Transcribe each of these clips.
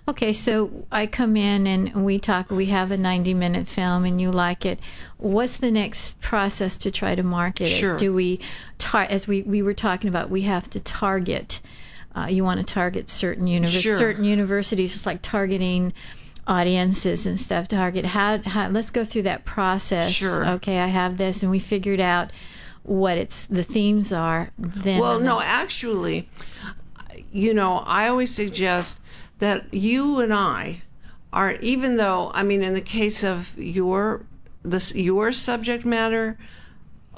Okay, so I come in and we talk, we have a 90-minute film and you like it. What's the next process to try to market it? Sure. Do we, as we were talking about, we have to target, you want to target certain universities, just like targeting audiences and stuff, how let's go through that process. Sure. Okay, I have this and we figured out what the themes are. Then actually, I always suggest that you and I are, even though, in the case of your subject matter,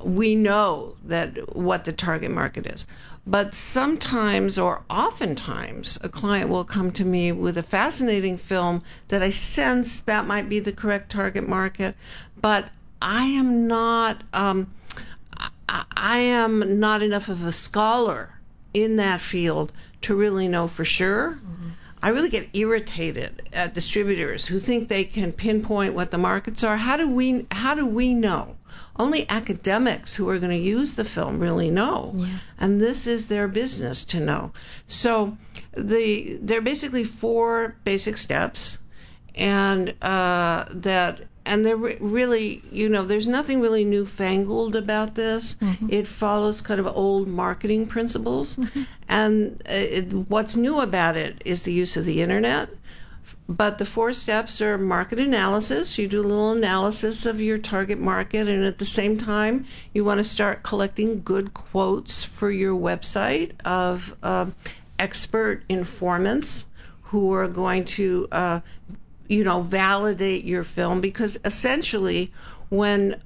we know that what the target market is. But sometimes, or oftentimes, a client will come to me with a fascinating film that I sense that might be the correct target market, but I am not enough of a scholar in that field to really know for sure. Mm-hmm. I really get irritated at distributors who think they can pinpoint what the markets are. How do we know? Only academics who are going to use the film really know. Yeah. And this is their business to know. So there are basically 4 basic steps, and they're really, there's nothing really newfangled about this. Mm-hmm. It follows kind of old marketing principles. Mm-hmm. And what's new about it is the use of the internet. But the 4 steps are market analysis. You do a little analysis of your target market, and at the same time, you want to start collecting good quotes for your website of expert informants who are going to validate your film, because essentially when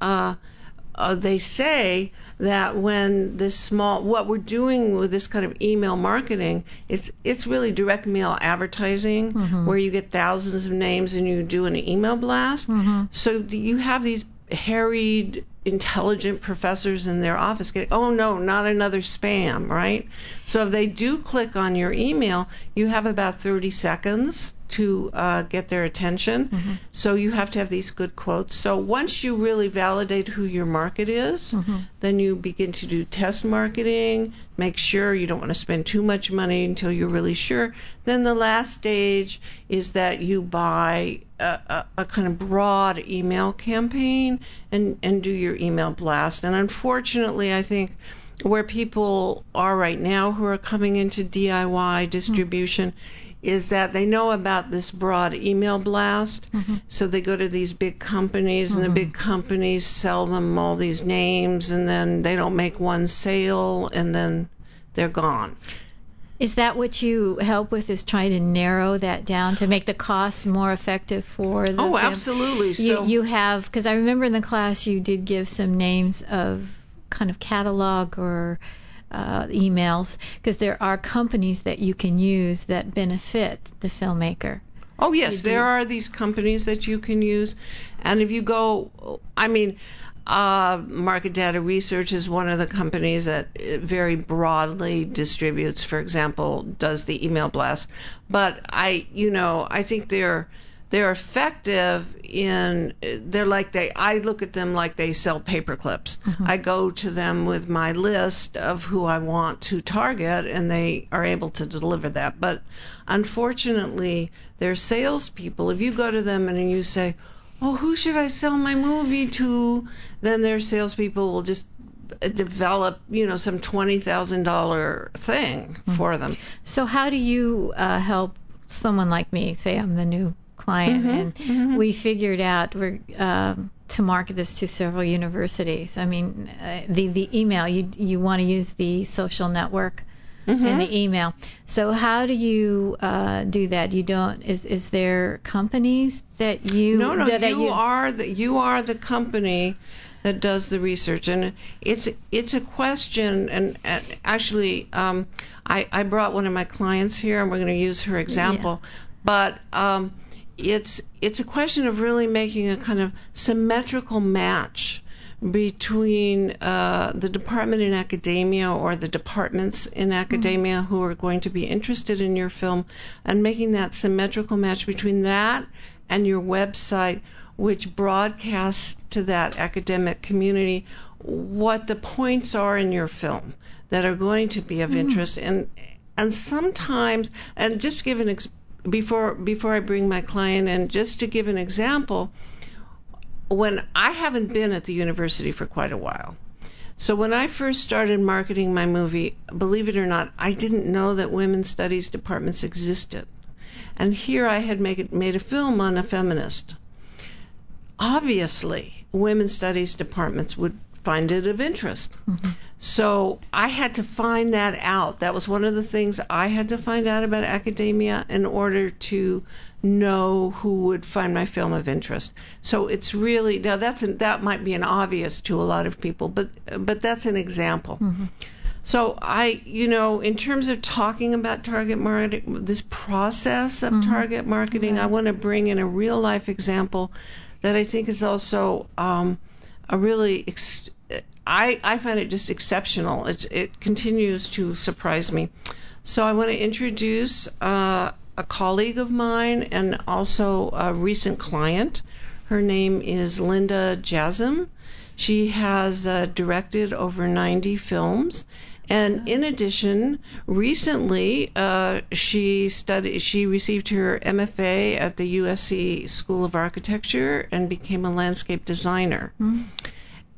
they say that when what we're doing with this kind of email marketing, it's really direct mail advertising, mm-hmm. where you get thousands of names and you do an email blast. Mm-hmm. So you have these harried, intelligent professors in their office getting, oh no, not another spam, right? So if they do click on your email, you have about 30 seconds to get their attention. Mm-hmm. So you have to have these good quotes. So once you really validate who your market is, mm-hmm. then you begin to do test marketing, make sure you don't want to spend too much money until you're really sure. Then the last stage is that you buy a kind of broad email campaign and do your email blast. And unfortunately, I think where people are right now who are coming into DIY distribution, mm-hmm. is that they know about this broad email blast, mm-hmm. so they go to these big companies, mm-hmm. and the big companies sell them all these names, and then they don't make one sale, and then they're gone. Is that what you help with, is trying to narrow that down to make the costs more effective for the film? Absolutely. So you have, because I remember in the class you did give some names of kind of catalog or emails, because there are companies that you can use that benefit the filmmaker. Oh, yes, there are these companies that you can use. And if you go, Market Data Research is one of the companies that very broadly distributes, for example, does the email blast. But I think they're effective in, I look at them like they sell paper clips. Mm-hmm. I go to them with my list of who I want to target, and they are able to deliver that. But unfortunately, they're salespeople. If you go to them and you say, oh, who should I sell my movie to? Then their salespeople will just develop, some $20,000 thing mm-hmm. for them. So how do you help someone like me? Say I'm the new client, mm-hmm, and mm-hmm. we figured out we're to market this to several universities. The email, you want to use the social network mm-hmm. in the email. So how do you do that? You don't. Is there companies that you? No. You are the company that does the research, and it's a question. And actually, I brought one of my clients here, and we're going to use her example, yeah. But it's a question of really making a kind of symmetrical match between the department in academia or the departments in academia mm-hmm. who are going to be interested in your film, and making that symmetrical match between that and your website, which broadcasts to that academic community what the points are in your film that are going to be of mm-hmm. interest. And sometimes, and just give an before I bring my client in, just to give an example, when I haven't been at the university for quite a while. So when I first started marketing my movie, believe it or not, I didn't know that women's studies departments existed. And here I had made a film on a feminist. Obviously, women's studies departments would find it of interest. Mm-hmm. So I had to find that out. That was one of the things I had to find out about academia in order to know who would find my film of interest. So it's really, now that might be an obvious to a lot of people, but that's an example. Mm-hmm. So in terms of talking about target marketing, this process of mm-hmm. target marketing, right. I want to bring in a real life example that I think is also a really, I find it just exceptional. It continues to surprise me. So I want to introduce a colleague of mine and also a recent client. Her name is Linda Jassim. She has directed over 90 films. And in addition, recently she received her MFA at the USC School of Architecture and became a landscape designer. Mm-hmm.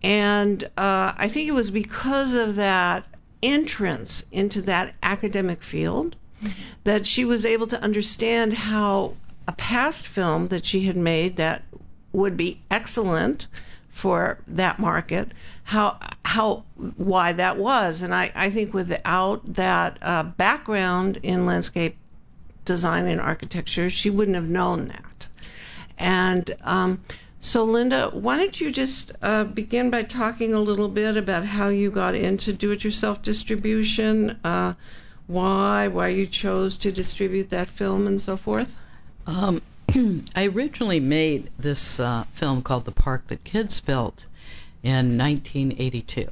And I think it was because of that entrance into that academic field mm-hmm. that she was able to understand how a past film that she had made that would be excellent for that market, why that was. And I think without that background in landscape design and architecture, she wouldn't have known that. And so Linda, why don't you just begin by talking a little bit about how you got into do-it-yourself distribution, why you chose to distribute that film and so forth? I originally made this film called The Park That Kids Built in 1982.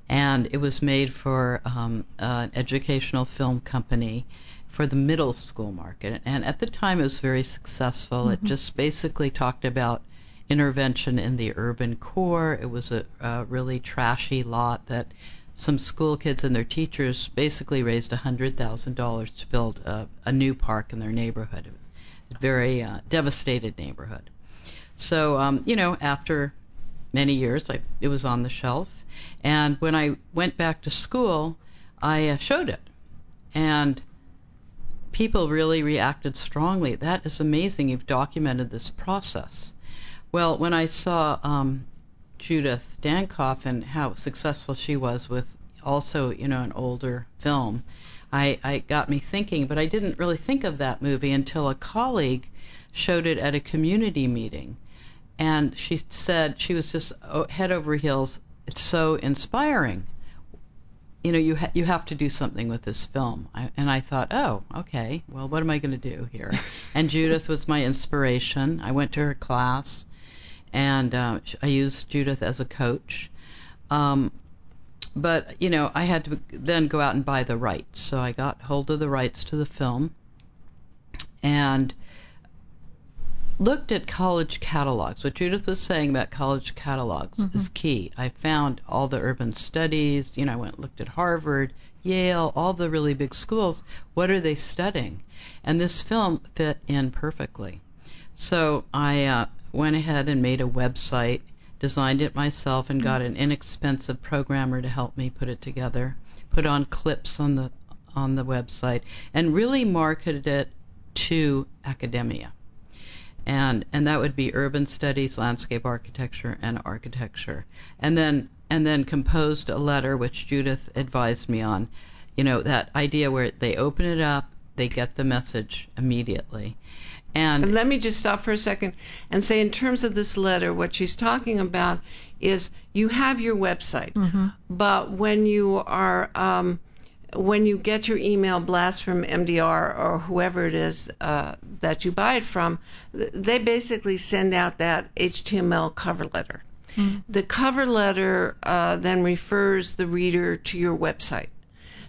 And it was made for an educational film company for the middle school market. And at the time it was very successful. Mm-hmm. It just basically talked about intervention in the urban core. It was a really trashy lot that some school kids and their teachers basically raised $100,000 to build a new park in their neighborhood. A very devastated neighborhood. So, after many years, it was on the shelf. And when I went back to school, I showed it. And people really reacted strongly. That is amazing. You've documented this process. Well, when I saw Judith Dancoff and how successful she was with also, an older film, I got me thinking, but I didn't really think of that movie until a colleague showed it at a community meeting. And she said she was just head over heels. It's so inspiring. You have to do something with this film. And I thought, oh, okay, well, what am I going to do here? And Judith was my inspiration. I went to her class, and I used Judith as a coach. But, I had to then go out and buy the rights. So I got hold of the rights to the film and looked at college catalogs. What Judith was saying about college catalogs mm-hmm. is key. I found all the urban studies. I went and looked at Harvard, Yale, all the really big schools. What are they studying? And this film fit in perfectly. So I went ahead and made a website, designed it myself, and got an inexpensive programmer to help me put it together, put on clips on the website, and really marketed it to academia. And that would be urban studies, landscape architecture, and architecture. And then composed a letter which Judith advised me on, that idea where they open it up, they get the message immediately. And let me just stop for a second and say, in terms of this letter, what she's talking about is you have your website, mm-hmm. but when you are when you get your email blast from MDR or whoever it is that you buy it from, they basically send out that HTML cover letter. Mm-hmm. The cover letter then refers the reader to your website.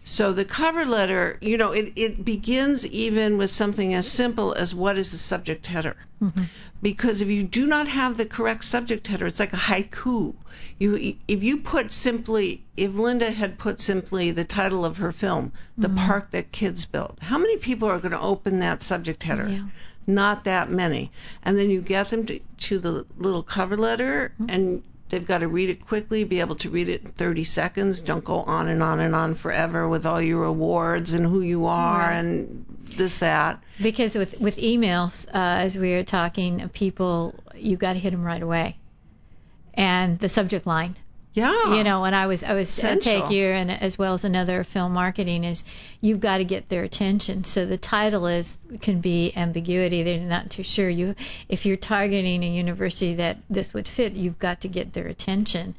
So the cover letter, it begins even with something as simple as what is the subject header. Mm-hmm. Because if you do not have the correct subject header, it's like a haiku. If Linda had put simply the title of her film, The Park That Kids Built, how many people are going to open that subject header? Yeah. Not that many. And then you get them to the little cover letter, and they've got to read it quickly, be able to read it in 30 seconds. Don't go on and on and on forever with all your awards and who you are and this, that. Because with emails, as we were talking, people, you got to hit them right away. And the subject line. Yeah. When I was Take You, and as well as another film marketing, is you've got to get their attention. So the title can be ambiguity. They're not too sure. If you're targeting a university that this would fit, you've got to get their attention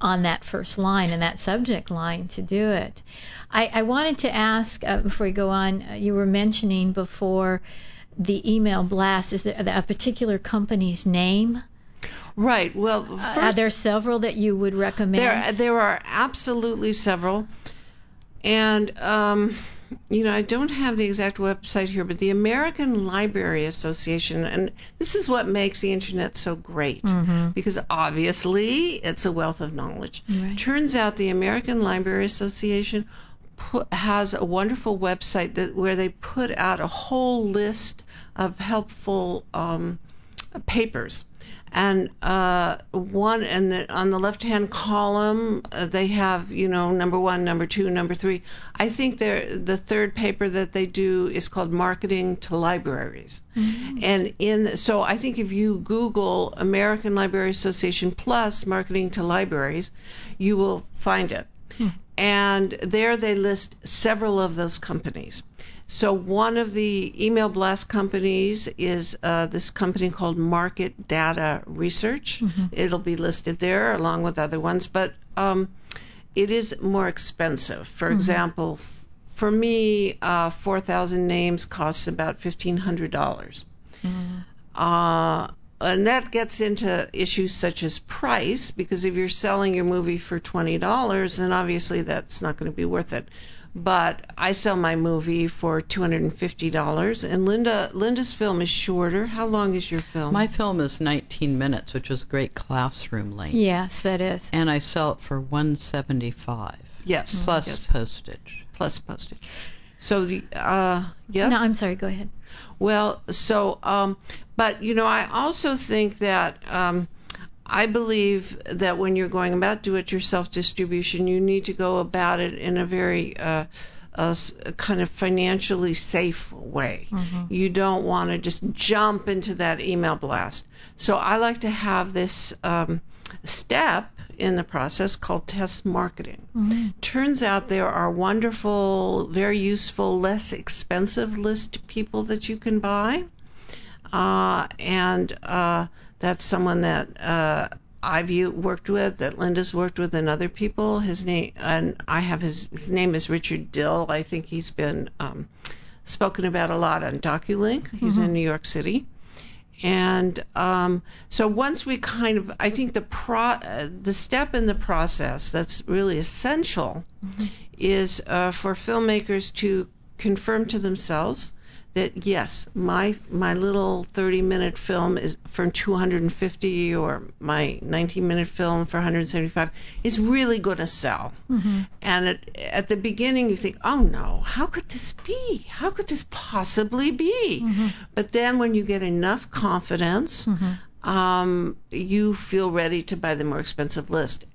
on that first line and that subject line to do it. I wanted to ask, before we go on, you were mentioning before the email blast, is there a particular company's name? Right. Well, first, are there several that you would recommend? There are absolutely several. And, I don't have the exact website here, but the American Library Association, and this is what makes the Internet so great, because obviously it's a wealth of knowledge. Right. Turns out the American Library Association has a wonderful website where they put out a whole list of helpful papers. And on the left-hand column, they have, number 1, number 2, number 3. I think the third paper that they do is called Marketing to Libraries. Mm-hmm. And so I think if you Google American Library Association plus Marketing to Libraries, you will find it. Hmm. And there they list several of those companies. So one of the email blast companies is this company called Market Data Research. Mm-hmm. It'll be listed there along with other ones, but it is more expensive. For example, for me, 4,000 names costs about $1,500. And that gets into issues such as price, because if you're selling your movie for $20, then obviously that's not going to be worth it. But I sell my movie for $250, and Linda's film is shorter. How long is your film? My film is 19 minutes, which is great classroom length. Yes, that is. And I sell it for $175. Yes. Plus postage. Plus postage. So yes. No, I'm sorry. Go ahead. Well, so but I also think that I believe that when you're going about do-it-yourself distribution, you need to go about it in a very kind of financially safe way. Mm-hmm. You don't want to just jump into that email blast. So I like to have this step in the process called test marketing. Mm-hmm. Turns out there are wonderful, very useful, less expensive list people that you can buy. And that's someone that I've worked with, that Linda's worked with, and other people. His name is Richard Dill. I think he's been spoken about a lot on DocuLink. He's in New York City. And so once we I think the step in the process that's really essential is for filmmakers to confirm to themselves that yes, my little 30-minute film is for $250, or my 19-minute film for $175 is really going to sell. Mm-hmm. And at the beginning you think, oh no, how could this be? How could this possibly be? Mm-hmm. But then when you get enough confidence, you feel ready to buy the more expensive list.